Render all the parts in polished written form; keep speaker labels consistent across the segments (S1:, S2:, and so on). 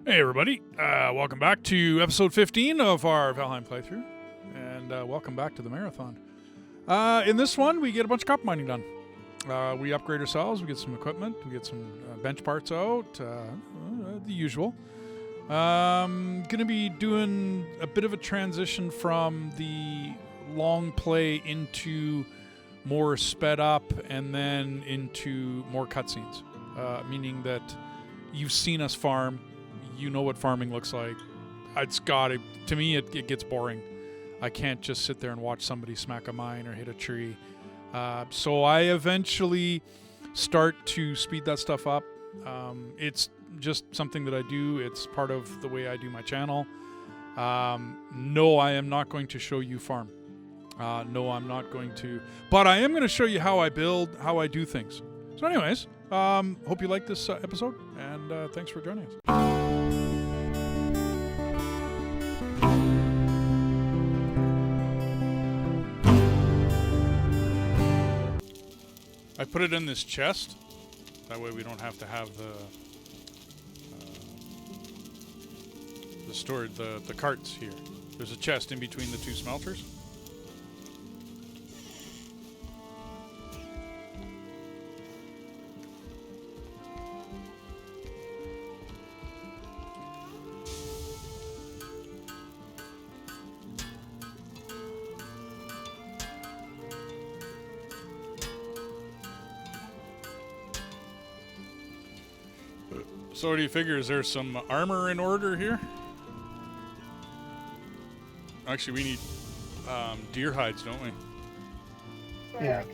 S1: Hey everybody, welcome back to episode 15 of our Valheim playthrough, and welcome back to the marathon. In this one, we get a bunch of copper mining done. We upgrade ourselves, we get some equipment, we get some bench parts out, the usual. Gonna be doing a bit of a transition from the long play into more sped up and then into more cutscenes, meaning that you've seen us farm. You know what farming looks like. To me, it gets boring. I can't just sit there and watch somebody smack a mine or hit a tree. So I eventually start to speed that stuff up. It's just something that I do. It's part of the way I do my channel. No, I am not going to show you farm. No, I'm not going to. But I am going to show you how I build, how I do things. So anyways, hope you like this episode, and thanks for joining us. I put it in this chest. That way we don't have to have the carts here. There's a chest in between the two smelters. So what do you figure? Is there some armor in order here? Actually, we need deer hides, don't we?
S2: Yeah.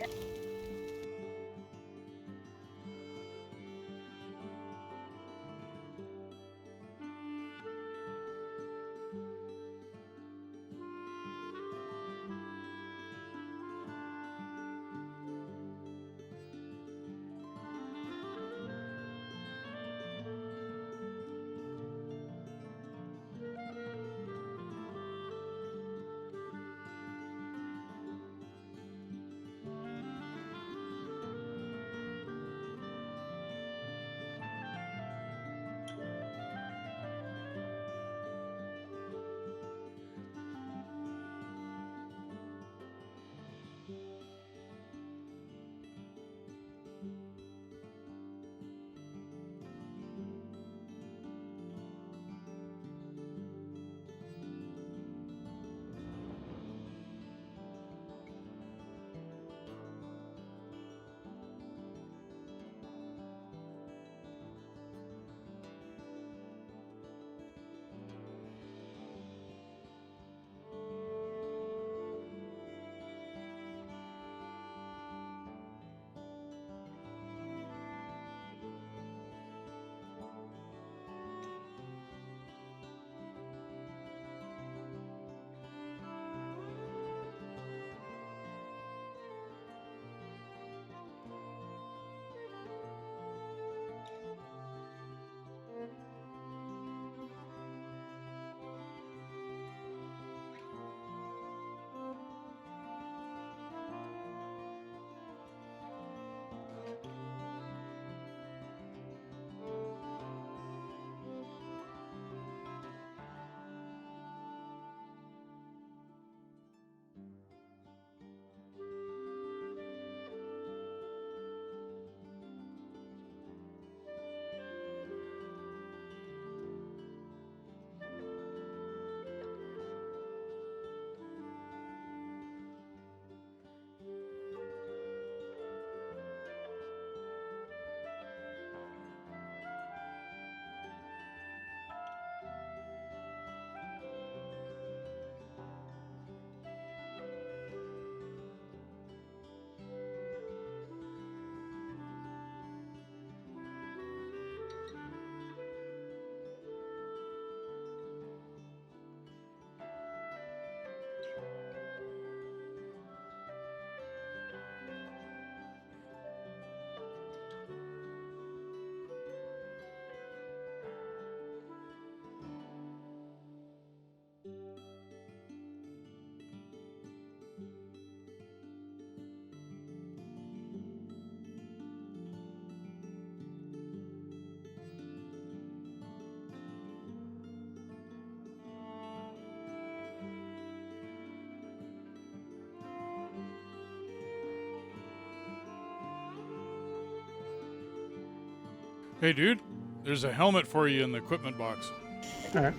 S1: Hey, dude, there's a helmet for you in the equipment box.
S2: All right.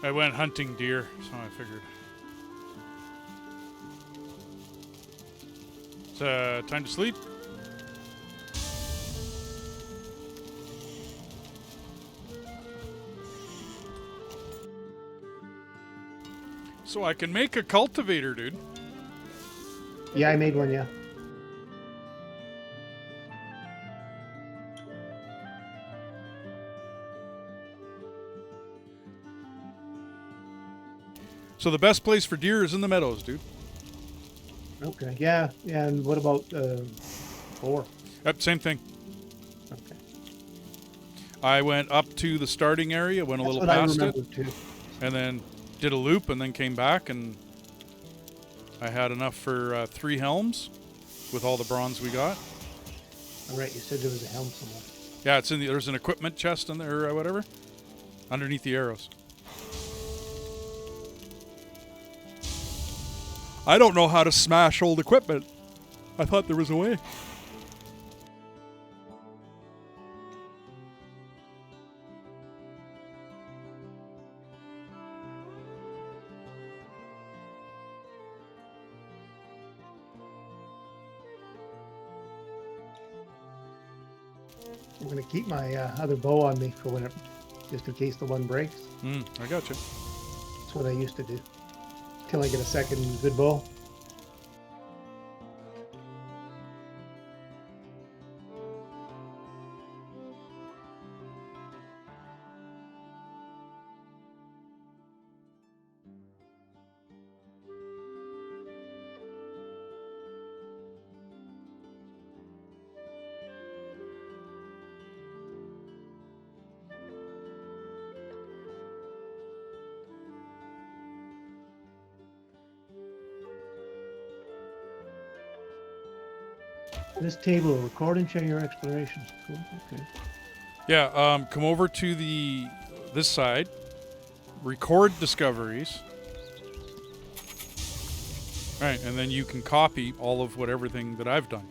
S1: I went hunting deer, so I figured. It's time to sleep. So I can make a cultivator, dude.
S2: Yeah, I made one. Yeah.
S1: So the best place for deer is in the meadows, dude.
S2: Okay. Yeah. Yeah. And what about 4?
S1: Yep, same thing.
S2: Okay.
S1: I went up to the starting area, went a
S2: That's
S1: little
S2: what I
S1: past it,
S2: remember too.
S1: and then did a loop, and then came back, and I had enough for 3 helms with all the bronze we got.
S2: All right. You said there was a helm somewhere.
S1: Yeah, it's in the, there's an equipment chest in there, or whatever, underneath the arrows. I don't know how to smash old equipment. I thought there was a way.
S2: I'm gonna keep my other bow on me for when it, just in case the one breaks.
S1: I got you.
S2: That's what I used to do. Till I get a second good bow. This table will record and share your explorations. Cool. Okay.
S1: Yeah, come over to this side, record discoveries. Right, and then you can copy all of everything that I've done.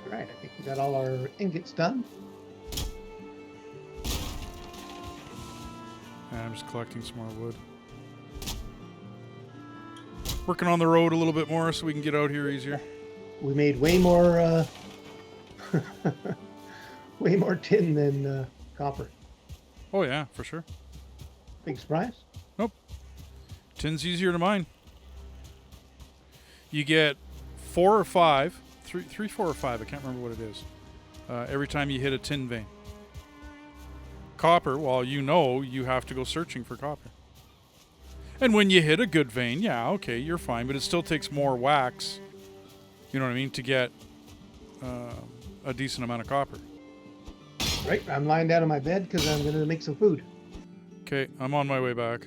S2: All right. I think we got all our ingots done.
S1: And I'm just collecting some more wood. Working on the road a little bit more so we can get out here easier.
S2: We made way more way more tin than copper.
S1: Oh yeah, for sure.
S2: Big surprise.
S1: Nope. Tin's easier to mine. You get 4 or 5, 3, 4 or 5, I can't remember what it is, every time you hit a tin vein. Copper, well, you have to go searching for copper. And when you hit a good vein, yeah, okay, you're fine, but it still takes more wax, you know what I mean, to get a decent amount of copper.
S2: Right. I'm lying down on my bed because I'm going to make some food.
S1: Okay, I'm on my way back.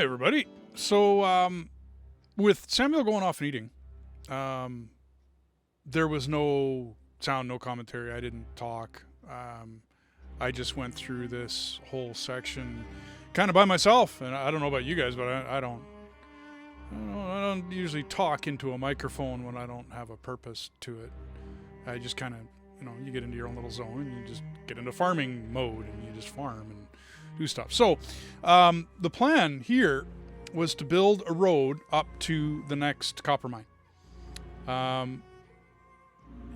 S1: Hey, everybody. So, with Samuel going off and eating, there was no sound, no commentary. I didn't talk. I just went through this whole section kind of by myself. And I don't know about you guys, but I don't usually talk into a microphone when I don't have a purpose to it. I just kind of, you get into your own little zone and you just get into farming mode and you just farm and do stuff. So the plan here was to build a road up to the next copper mine.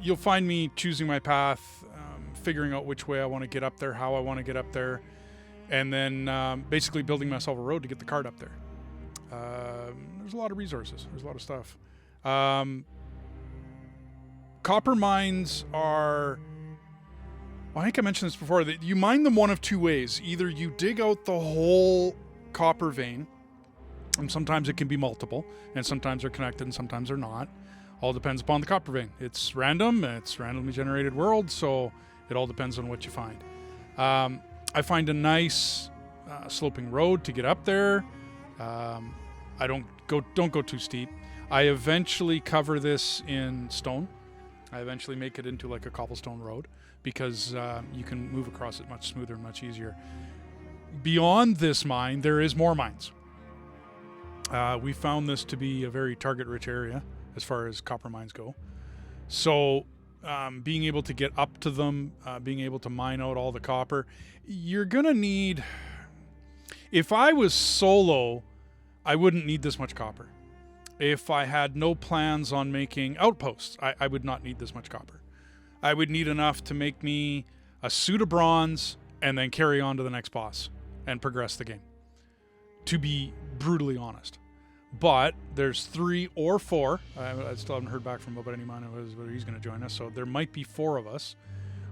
S1: You'll find me choosing my path, figuring out which way I want to get up there, how I want to get up there, and then basically building myself a road to get the cart up there. There's a lot of resources. There's a lot of stuff. Copper mines are... Well, I think I mentioned this before. That you mine them one of two ways. Either you dig out the whole copper vein, and sometimes it can be multiple, and sometimes they're connected and sometimes they're not. All depends upon the copper vein. It's random. It's randomly generated world, so it all depends on what you find. I find a nice sloping road to get up there. I don't go too steep. I eventually cover this in stone. I eventually make it into like a cobblestone road because you can move across it much smoother and much easier. Beyond this mine, there is more mines. We found this to be a very target-rich area as far as copper mines go. So being able to get up to them, being able to mine out all the copper, you're going to need... If I was solo, I wouldn't need this much copper. If I had no plans on making outposts, I would not need this much copper. I would need enough to make me a suit of bronze and then carry on to the next boss and progress the game, to be brutally honest. But there's 3 or 4. I still haven't heard back from Nobody Mine whether he's going to join us, so there might be 4 of us,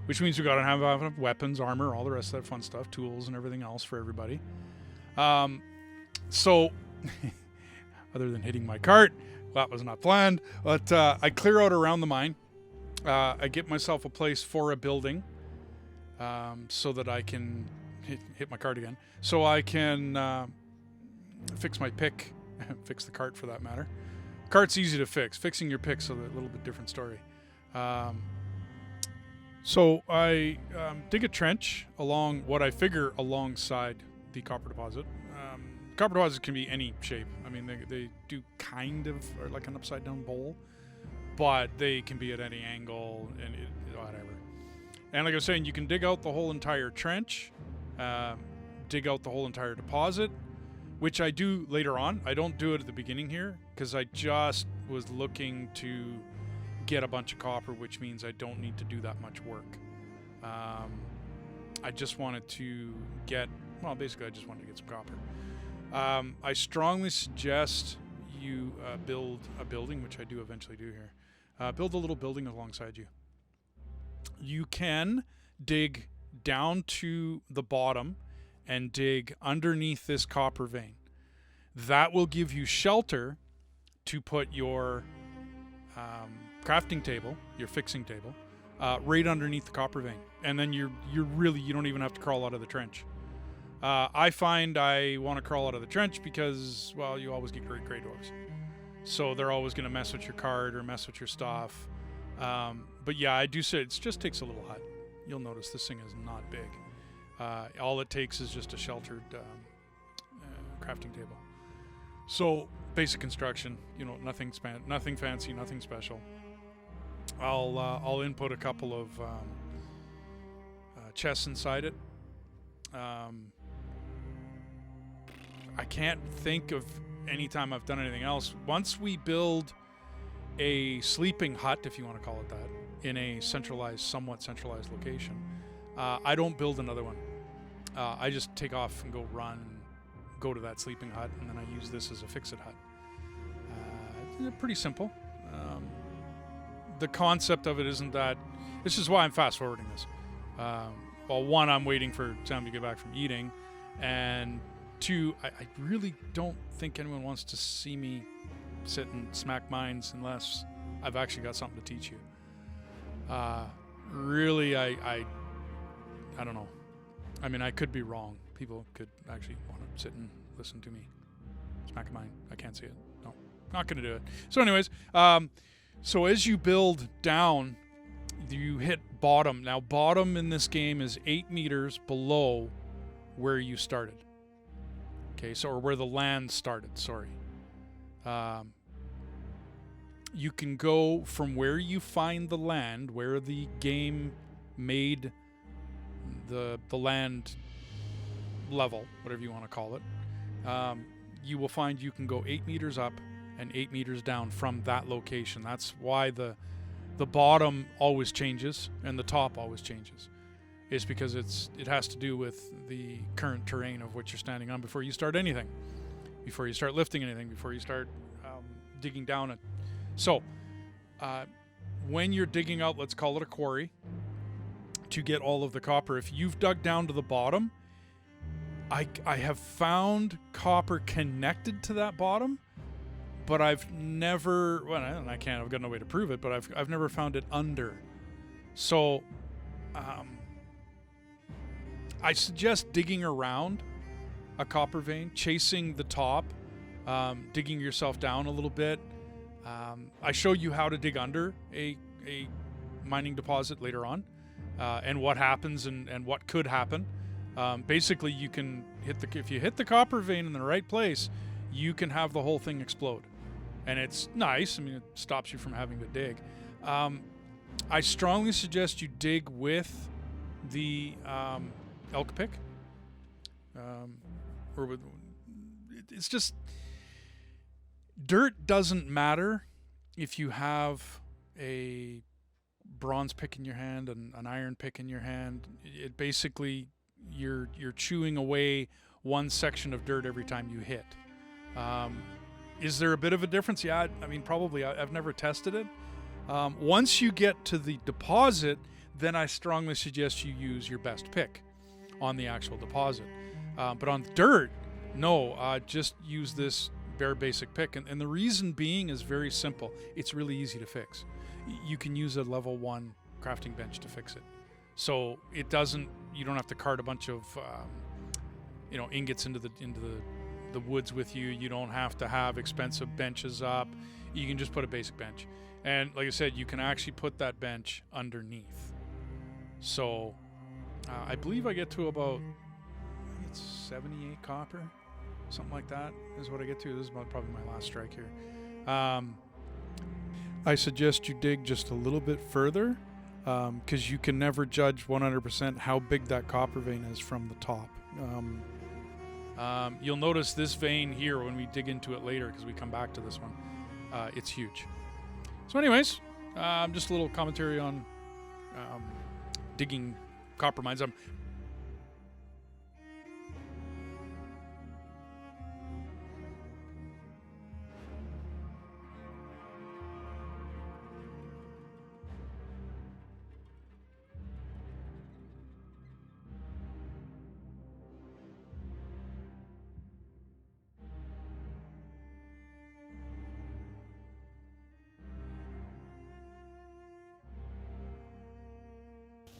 S1: which means we've got to have weapons, armor, all the rest of that fun stuff, tools and everything else for everybody. So... Other than hitting my cart, that was not planned. But I clear out around the mine. I get myself a place for a building so that I can hit my cart again. So I can fix my pick, fix the cart for that matter. Cart's easy to fix. Fixing your pick's a little bit different story. So I dig a trench along what I figure alongside the copper deposit. Copper deposits can be any shape. I mean, they do kind of are like an upside down bowl, but they can be at any angle and whatever. And like I was saying, you can dig out the whole entire trench, dig out the whole entire deposit, which I do later on. I don't do it at the beginning here because I just was looking to get a bunch of copper, which means I don't need to do that much work. I just wanted to get, well, basically I just wanted to get some copper. I strongly suggest you build a building, which I do eventually do here. Build a little building alongside you. You can dig down to the bottom and dig underneath this copper vein. That will give you shelter to put your crafting table, your fixing table, right underneath the copper vein. And then you don't even have to crawl out of the trench. I find I want to crawl out of the trench because, well, you always get great dwarves. So they're always going to mess with your cart or mess with your stuff. But yeah, I do say it just takes a little hut. You'll notice this thing is not big. All it takes is just a sheltered crafting table. So basic construction, nothing fancy, nothing special. I'll input a couple of chests inside it. I can't think of any time I've done anything else. Once we build a sleeping hut, if you want to call it that, in a somewhat centralized location, I don't build another one. I just take off and go go to that sleeping hut, and then I use this as a fix-it hut. It's pretty simple. The concept of it isn't that... This is why I'm fast-forwarding this. Well, one, I'm waiting for Sam to get back from eating, and 2, I really don't think anyone wants to see me sit and smack mines unless I've actually got something to teach you. Really, I don't know. I mean, I could be wrong. People could actually want to sit and listen to me Smack a mine. I can't see it. No, not going to do it. So anyways, so as you build down, you hit bottom. Now, bottom in this game is 8 meters below where you started. Okay, so or where the land started, sorry. You can go from where you find the land, where the game made the land level, whatever you want to call it. You will find you can go 8 meters up and 8 meters down from that location. That's why the bottom always changes and the top always changes. It's because it has to do with the current terrain of what you're standing on before you start anything, before you start lifting anything, before you start digging down it. So when you're digging out, let's call it a quarry, to get all of the copper, if you've dug down to the bottom, I have found copper connected to that bottom, but I've never, well, I've got no way to prove it, but I've never found it under. So I suggest digging around a copper vein, chasing the top, digging yourself down a little bit. I show you how to dig under a mining deposit later on, and what happens and what could happen. Basically, you can if you hit the copper vein in the right place, you can have the whole thing explode. And it's nice. I mean, it stops you from having to dig. I strongly suggest you dig with the elk pick. Or with, it's just, dirt doesn't matter if you have a bronze pick in your hand and an iron pick in your hand. It basically, you're chewing away one section of dirt every time you hit. Is there a bit of a difference? Yeah, I mean, probably. I've never tested it. Once you get to the deposit, then I strongly suggest you use your best pick on the actual deposit. But on dirt, no, just use this bare basic pick. And the reason being is very simple. It's really easy to fix. You can use a level 1 crafting bench to fix it. So you don't have to cart a bunch of ingots into the woods with you. You don't have to have expensive benches up. You can just put a basic bench. And like I said, you can actually put that bench underneath. So I believe I get to about, I think it's 78 copper, something like that is what I get to. This is probably my last strike here. I suggest you dig just a little bit further, because you can never judge 100% how big that copper vein is from the top. You'll notice this vein here when we dig into it later, because we come back to this one. It's huge. So anyways, just a little commentary on digging copper mines.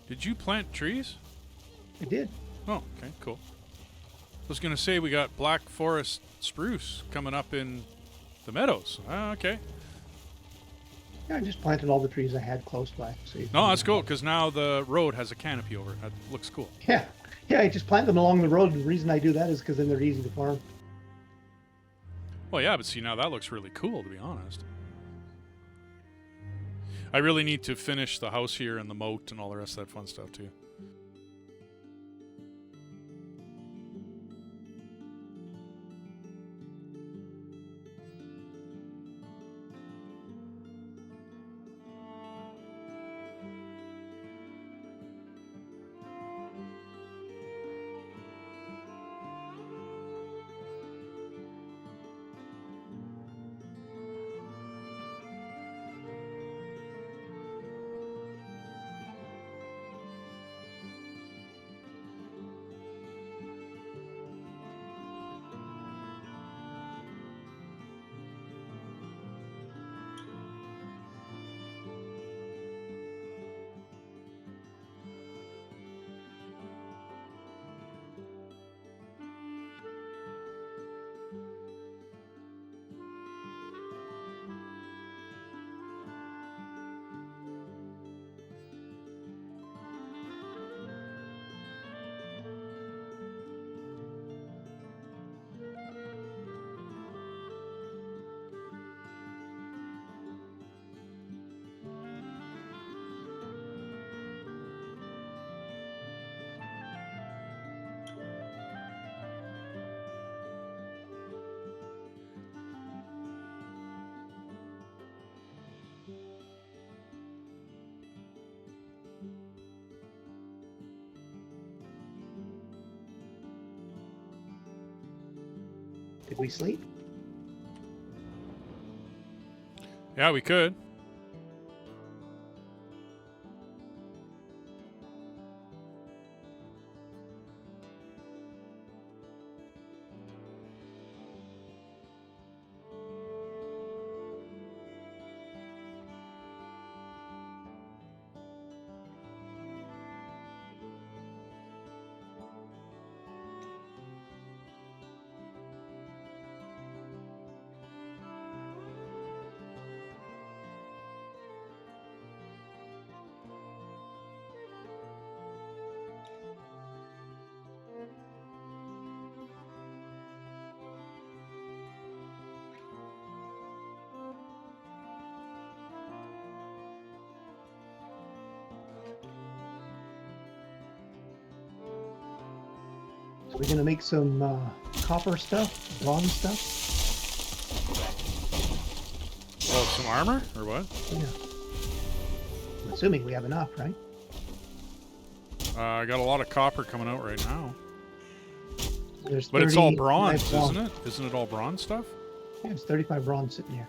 S1: Did you plant trees?
S2: I did.
S1: Oh, okay, cool. I was going to say we got black forest spruce coming up in the meadows. Okay.
S2: Yeah, I just planted all the trees I had close by. So
S1: no, that's cool, because now the road has a canopy over it. That looks cool.
S2: Yeah, I just plant them along the road. And the reason I do that is because then they're easy to farm.
S1: Well, yeah, but see, now that looks really cool, to be honest. I really need to finish the house here and the moat and all the rest of that fun stuff, too.
S2: Did we sleep?
S1: Yeah, we could.
S2: So we're gonna make some copper stuff, bronze stuff.
S1: Oh, some armor or what?
S2: Yeah. I'm assuming we have enough, right?
S1: I got a lot of copper coming out right now.
S2: There's
S1: But it's all
S2: 35
S1: bronze,
S2: bronze.
S1: isn't it? Isn't it all bronze stuff?
S2: Yeah, it's 35 bronze sitting here.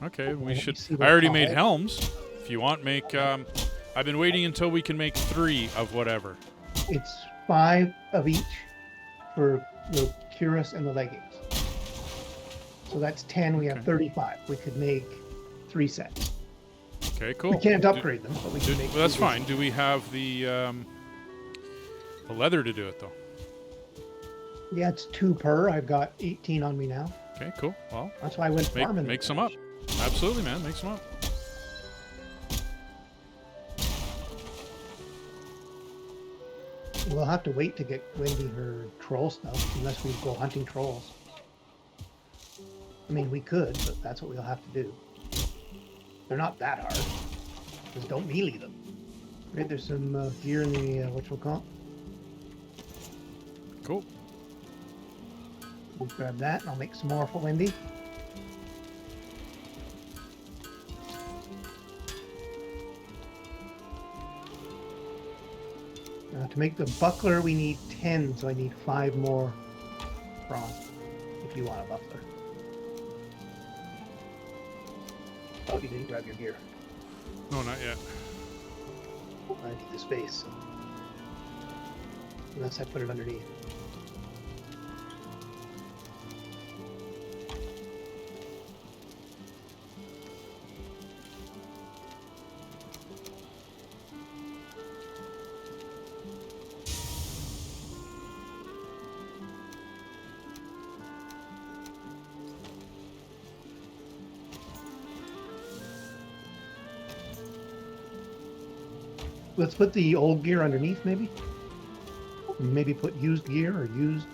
S1: Okay, we
S2: Let me
S1: should.
S2: see
S1: I already
S2: what
S1: made
S2: color.
S1: helms. If you want, make. I've been waiting until we can make 3 of whatever.
S2: It's 5 of each for the cuirass and the leggings. So that's 10. We have
S1: Okay.
S2: 35. We could make 3 sets.
S1: Okay, cool.
S2: We can't upgrade them, but we can make.
S1: Well, that's
S2: 3
S1: fine. Do we have the leather to do it though?
S2: Yeah, it's 2 per. I've got 18 on me now.
S1: Okay, cool. Well,
S2: That's why I went farming.
S1: make some up. Absolutely, man. Make some up.
S2: We'll have to wait to get Wendy her troll stuff unless we go hunting trolls. I mean, we could, but that's what we'll have to do. They're not that hard. Just don't melee them. Right, there's some gear in the whatchamacallit.
S1: Cool.
S2: We'll grab that and I'll make some more for Wendy. To make the buckler, we need 10, so I need 5 more bronze if you want a buckler. Oh, you didn't grab your gear.
S1: No, not yet.
S2: I need the space. Unless I put it underneath. Let's put the old gear underneath, maybe. Maybe put used gear or used.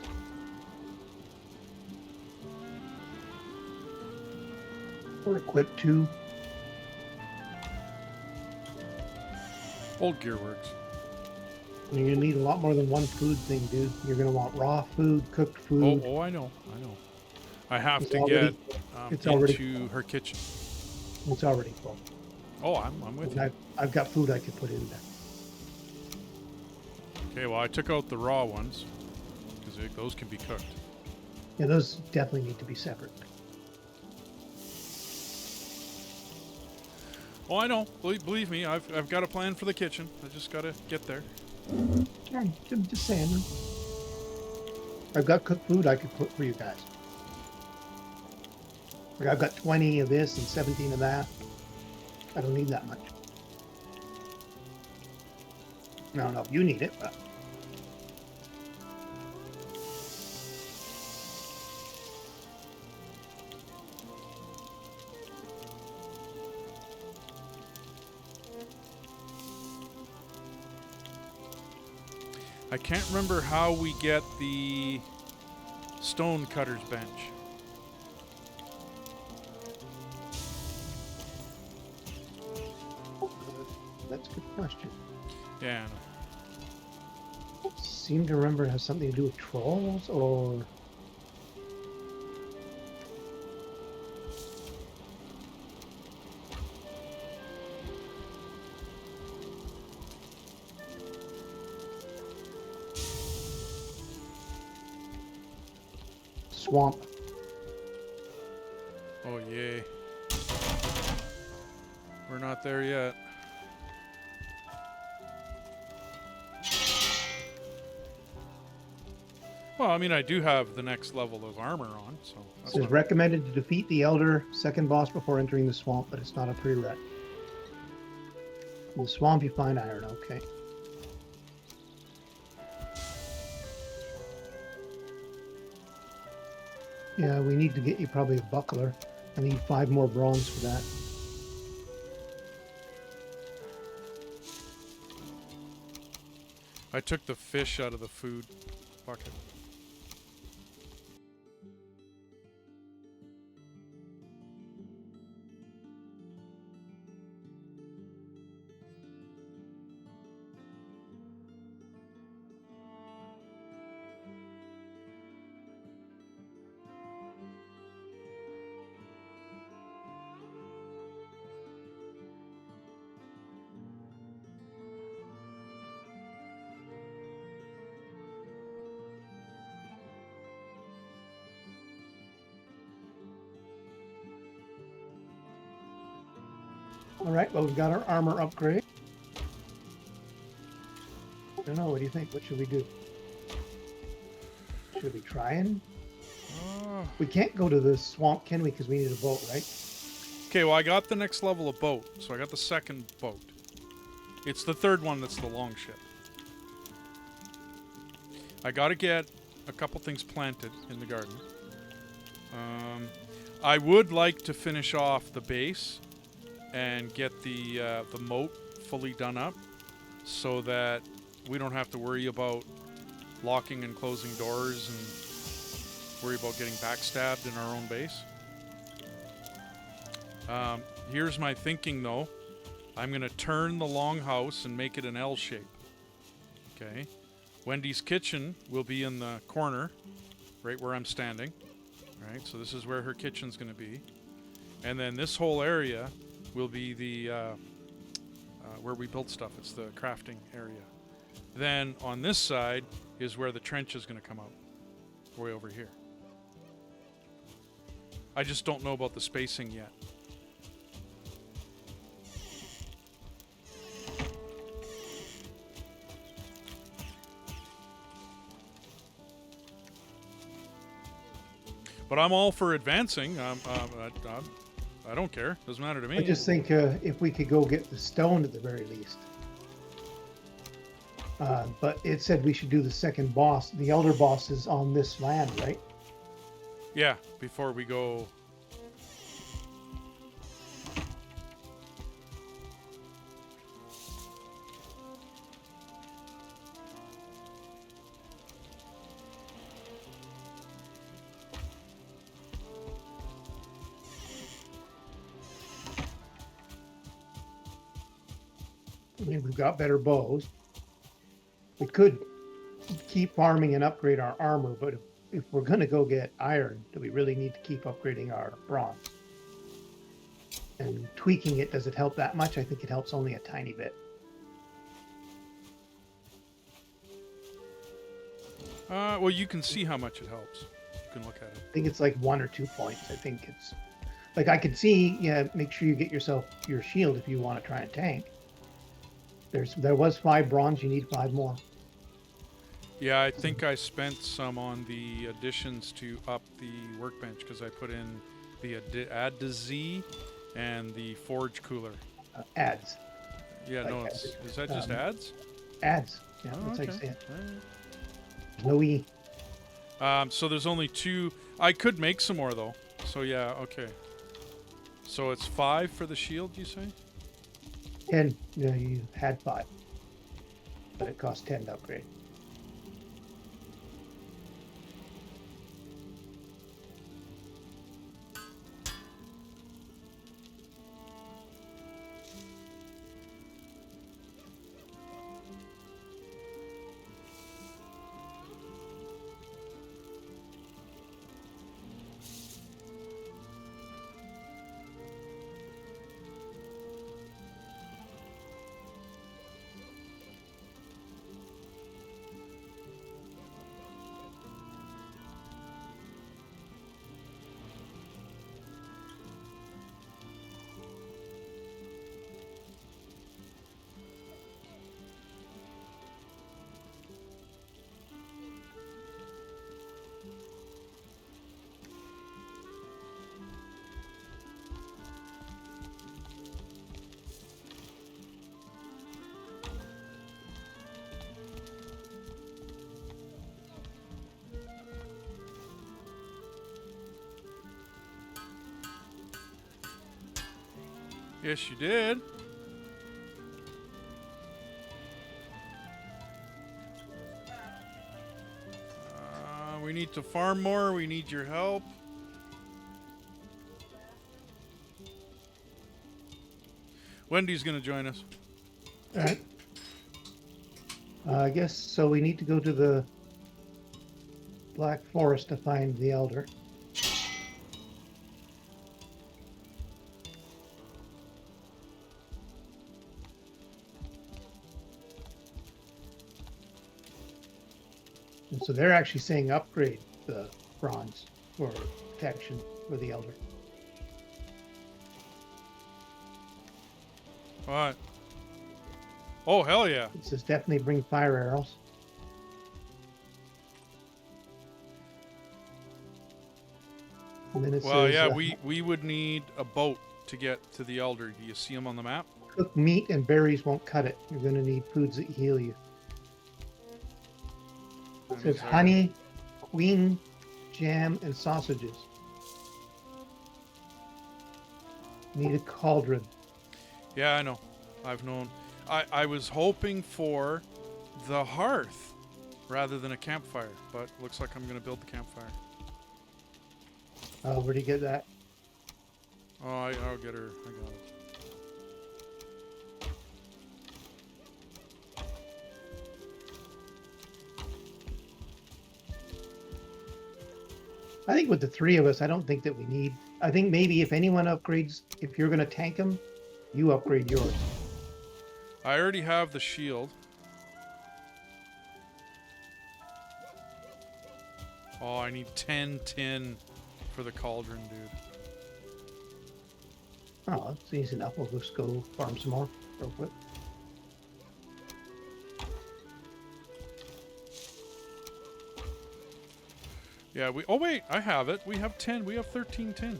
S2: Or equip 2.
S1: Old gear works.
S2: You're gonna need a lot more than one food thing, dude. You're gonna want raw food, cooked food.
S1: Oh, I know. I have
S2: It's
S1: to
S2: already-
S1: get
S2: it's already-
S1: into her kitchen.
S2: It's already full.
S1: Oh, I'm with
S2: And
S1: you.
S2: I've got food I could put in there.
S1: Okay, well, I took out the raw ones because those can be cooked.
S2: Yeah, those definitely need to be separate.
S1: Oh, I know. Believe me, I've got a plan for the kitchen. I just got to get there.
S2: Yeah, I'm just saying. I've got cooked food I could put for you guys. Like I've got 20 of this and 17 of that. I don't need that much. I don't know if you need it, but
S1: I can't remember how we get the stone cutter's bench.
S2: that's a good question.
S1: Yeah, I know.
S2: Seem to remember it has something to do with trolls or swamp.
S1: Oh, yay. We're not there yet. Well, I mean, I do have the next level of armor on, so
S2: It
S1: that's
S2: says
S1: what
S2: recommended to defeat the Elder second boss before entering the swamp, but it's not a prereq. In the swamp, you find iron. Okay. Yeah, we need to get you probably a buckler. I need 5 more bronze for that.
S1: I took the fish out of the food bucket.
S2: All right, well, we've got our armor upgrade. I don't know, what do you think? What should we do? Should we try and... We can't go to the swamp, can we? Because we need a boat, right?
S1: Okay, well, I got the next level of boat, so I got the second boat. It's the third one that's the long ship. I got to get a couple things planted in the garden. I would like to finish off the base and get the moat fully done up so that we don't have to worry about locking and closing doors and worry about getting backstabbed in our own base. Here's my thinking, though. I'm going to turn the longhouse and make it an L shape. Okay. Wendy's kitchen will be in the corner, right where I'm standing. Right, so this is where her kitchen's going to be. And then this whole area will be the where we build stuff. It's the crafting area. Then on this side is where the trench is going to come out, way over here. I just don't know about the spacing yet. But I'm all for advancing. I don't care. Doesn't matter to me.
S2: I just think if we could go get the stone at the very least. But it said we should do the second boss. The elder boss is on this land, right?
S1: Yeah, before we go.
S2: I mean, we've got better bows. We could keep farming and upgrade our armor, but if we're going to go get iron, do we really need to keep upgrading our bronze? And tweaking it, does it help that much? I think it helps only a tiny bit.
S1: Well, you can see how much it helps. You can look at it.
S2: I think it's like 1 or 2 points. I think it's like I could see. Yeah, make sure you get yourself your shield if you want to try and tank. There was 5 bronze. You need 5 more.
S1: Yeah, I think I spent some on the additions to up the workbench because I put in the add to Z and the forge cooler.
S2: Ads.
S1: Yeah,
S2: Like
S1: no, is that just ads?
S2: Ads. Yeah,
S1: Oh,
S2: that's how you
S1: okay.
S2: say it.
S1: All right.
S2: There's no E.
S1: So there's only 2. I could make some more though. So yeah, okay. So it's 5 for the shield, you say?
S2: 10. No, you had 5, but it cost 10 to upgrade.
S1: Yes, you did. We need to farm more. We need your help. Wendy's going to join us.
S2: All right. I guess so. We need to go to the Black Forest to find the Elder. And so they're actually saying upgrade the bronze for protection for the Elder.
S1: What? Oh, hell yeah.
S2: It says definitely bring fire arrows. And then it
S1: Well,
S2: says,
S1: yeah, we would need a boat to get to the Elder. Do you see him on the map?
S2: cooked meat and berries won't cut it. You're going to need foods that heal you. It says honey, queen, jam, and sausages. Need a cauldron.
S1: Yeah, I know. I've known. I was hoping for the hearth rather than a campfire, but looks like I'm going to build the campfire.
S2: Where do you get that?
S1: Oh, I'll get her. I got it.
S2: I think with the three of us, I don't think that we need. I think maybe if anyone upgrades, if you're going to tank them, you upgrade yours.
S1: I already have the shield. Oh, I need 10 tin for the cauldron, dude.
S2: Oh, it's easy enough. We'll just go farm some more real quick.
S1: Yeah, oh wait, I have it. We have 10. We have 13 tin.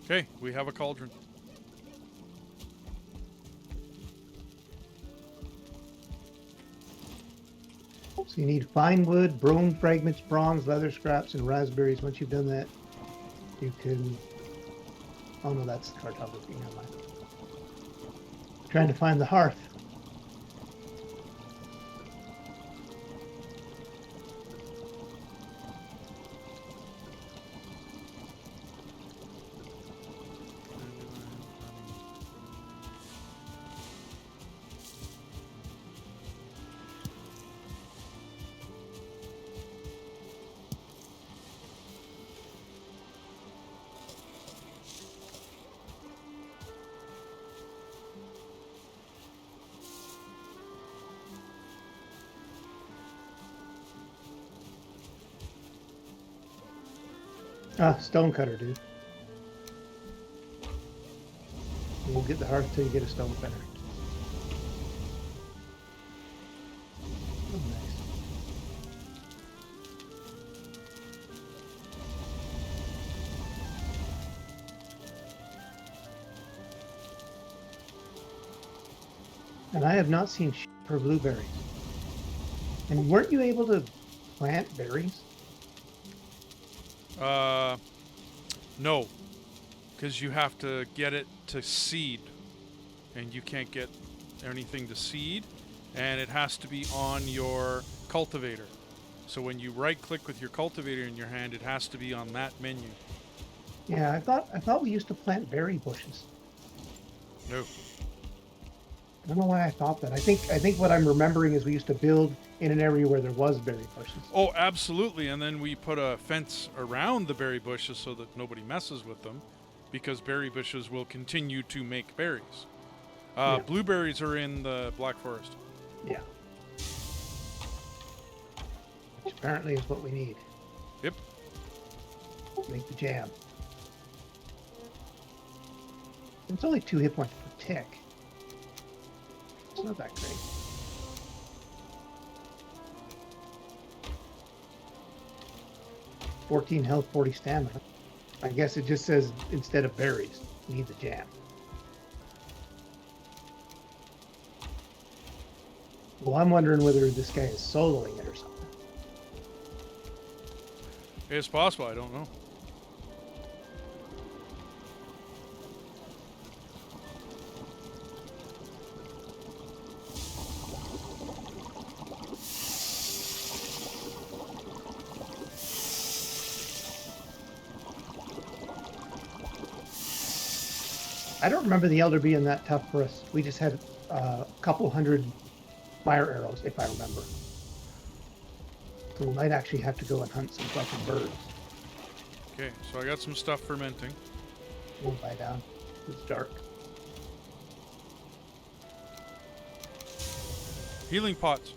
S1: Okay, we have a cauldron.
S2: So you need fine wood, bone fragments, bronze, leather scraps, and raspberries. Once you've done that, you can. Oh no, that's cartography. Never mind. Trying to find the hearth. Stonecutter, dude. You won't get the hearth till you get a stonecutter. Oh, nice. And I have not seen shit for blueberries. And weren't you able to plant berries?
S1: No, because you have to get it to seed, and you can't get anything to seed, and it has to be on your cultivator. So when you right-click with your cultivator in your hand, it has to be on that menu.
S2: Yeah, I thought we used to plant berry bushes.
S1: No.
S2: I don't know why I thought that. I think what I'm remembering is we used to build in an area where there was berry bushes.
S1: Oh, absolutely. And then we put a fence around the berry bushes so that nobody messes with them, because berry bushes will continue to make berries.
S2: Yeah.
S1: Blueberries are in the Black Forest.
S2: Yeah. Which apparently is what we need.
S1: Yep.
S2: Make the jam. It's only 2 hit points per tick. It's not that great. $14 health, 40 stamina. I guess it just says instead of berries, you need the jam. Well, I'm wondering whether this guy is soloing it or something.
S1: It's possible. I don't know.
S2: I don't remember the Elder being that tough for us. We just had a couple hundred fire arrows, if I remember. So we might actually have to go and hunt some fucking birds.
S1: Okay, so I got some stuff fermenting.
S2: Won't die down. It's dark.
S1: Healing pots.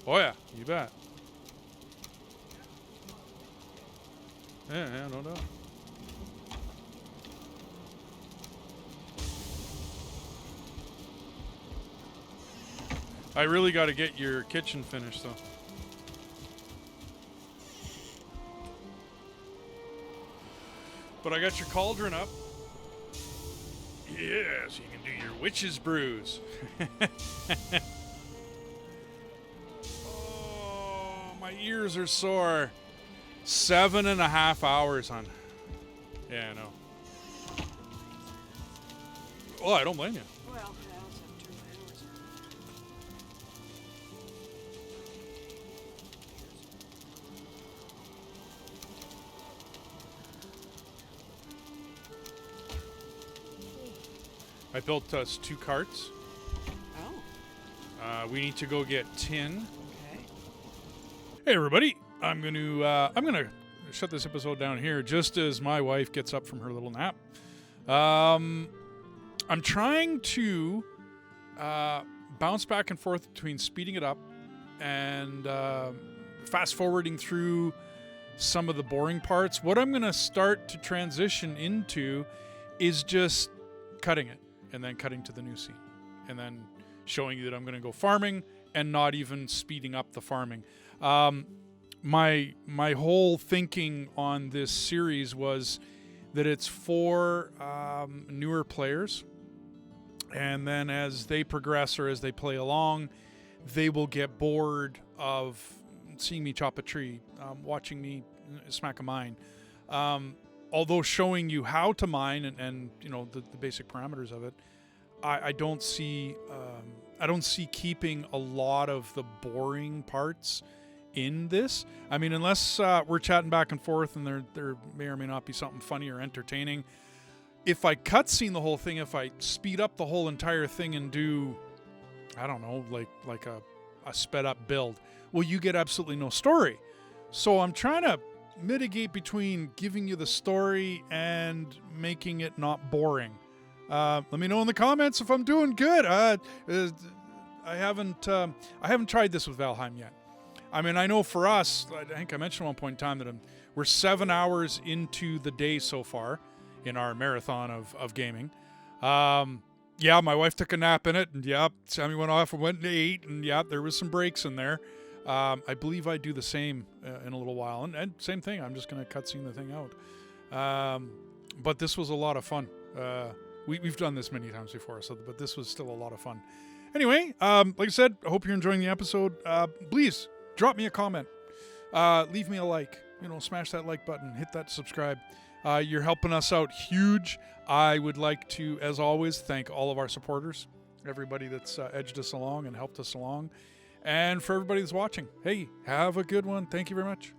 S1: Oh yeah, you bet. Yeah, no doubt. I really got to get your kitchen finished, though. But I got your cauldron up. Yeah, so you can do your witch's brews. Oh, my ears are sore. 7.5 hours, hon. Yeah, I know. Oh, I don't blame you.
S3: Well, I also have 2 hours.
S1: I built us 2 carts.
S3: Oh,
S1: We need to go get tin.
S3: okay.
S1: Hey, everybody. I'm gonna shut this episode down here just as my wife gets up from her little nap. I'm trying to bounce back and forth between speeding it up and fast forwarding through some of the boring parts. What I'm gonna start to transition into is just cutting it and then cutting to the new scene and then showing you that I'm gonna go farming and not even speeding up the farming. My whole thinking on this series was that it's for newer players, and then as they progress or as they play along, they will get bored of seeing me chop a tree, watching me smack a mine. Although showing you how to mine and you know the basic parameters of it, I don't see keeping a lot of the boring parts in this. I mean, unless we're chatting back and forth and there may or may not be something funny or entertaining. If I cutscene the whole thing, if I speed up the whole entire thing and do, I don't know, like a sped up build, well, you get absolutely no story. So I'm trying to mitigate between giving you the story and making it not boring. Let me know in the comments if I'm doing good. I haven't tried this with Valheim yet. I mean, I know for us, I think I mentioned at one point in time that we're 7 hours into the day so far in our marathon of gaming. Yeah, my wife took a nap in it, and yeah, Sammy went off and went to 8, and yeah, there was some breaks in there. I believe I do the same in a little while, and same thing. I'm just going to cutscene the thing out. But this was a lot of fun. We've done this many times before, but this was still a lot of fun. Anyway, like I said, I hope you're enjoying the episode. Please drop me a comment. Leave me a like. Smash that like button. Hit that subscribe. You're helping us out huge. I would like to, as always, thank all of our supporters, everybody that's edged us along and helped us along. And for everybody that's watching, hey, have a good one. Thank you very much.